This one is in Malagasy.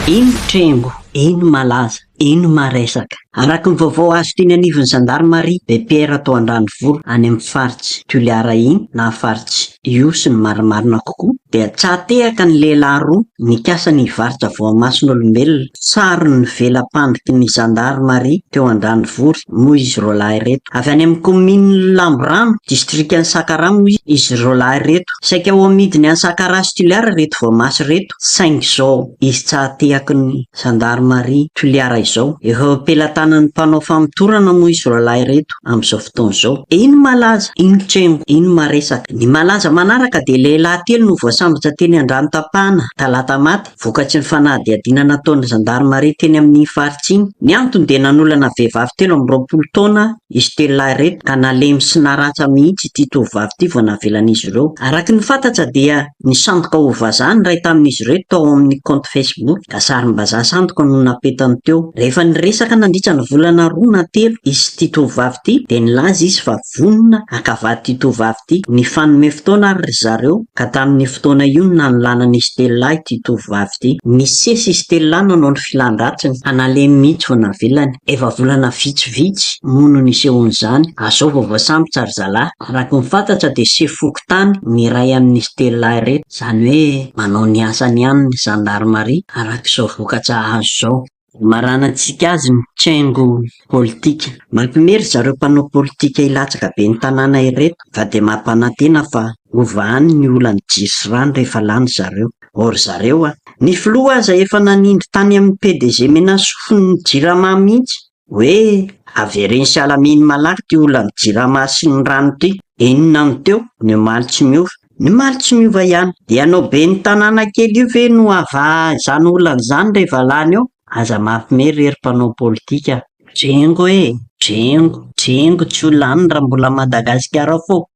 Ino trembo, ino malaza, ino maresaka. Araka ny vaovao azo teny anivon'ny Gendarmerie, Bepera tao Andranivolo any amin'ny faritsy Toliara iny na faritsy io sy ny marimarina kokoa dia tsatehaka ny lehilahy roa nikasa ny hivarotra voamasin'olombelona. Tsaro ny velam-pandiky ny Gendarmerie teo Andranivolo moa izy roa lahy reto. Avy any amin'ny commune Lambrano, distriktany Sakaramo izy roa lahy reto. Saika ao amidiny any Sakara sy Toliara reto voamasy reto. Saingy izao izy tsatehaky ny Gendarmerie Toliara izao. Efa ampelantanan'ny mpanao famitorana moa izy roa lahy reto amin'izao fotoana izao. Ino malaza, ino trembo, ino maresaka. Ny malaza manaraka dia lehilahy telo no voasambatra teny Andranotapana talata maty vokatsy ny fanadihadiana nataon'ny Gendarmerie teny amin'ny faritsy iny. Ny antony dia nanolana vehivavy telo amby 20 taona izy telo lahy reto ka nalemy sy naratsa mihitsy ity tovovavy ity vao navelan'izy ireo. Araka ny fantatra dia nisandoka ho vazaha ny ray tamin'izy ireo tao amin'ny compte Facebook ka sarim-bazaha sandoka no napetany teo. Rehefa niresaka nandritra ny volana roa na telo izy ity tovovavy ity dia nilaza izy fa vonona hakavady ity tovovavy ity. Ny fanome fotoana ary zareo ka tamin'ny fotoana io no nanolanan'izy telo lahy ity tovovavy ity. Nisesy izy telo lahy nanao ny filan-dratsiny analemy mihitsy vao navelany. Efa volana vitsivitsy mono nisehon'izany azao vao voasambotra ry zalahy. Araka ny fantatra dia sefokotany ny iray amin'izy telo lahy reto, izany hoe manao ny asany ihany ny Gendarmerie araka izao vokatra azo izao. Maranantsika azy ny tsengo politika. Mampimery zareo mpanao politika hilatsaka be ny tanàna ireto fa dia mampanantena fa ovahany ny olana jiry rano rehefa lany zareo. Or zareo ny filoha aza efa nanindry tany amin'ny PDG Menasofo ny Jirama mihitsy hoe avereny sy alaminy malaky ty olana Jirama sy ny rano ty. Inona no teo? Ny omaly tsy miova. Ny omaly tsy miova ihany. Dia anao be ny tanàna kely io ve no ava izany olana izany rehefa lany eo? Aza mampimery ery mpanao politika. Drengo drengo tsy ho lany raha mbola Madagasikara fô.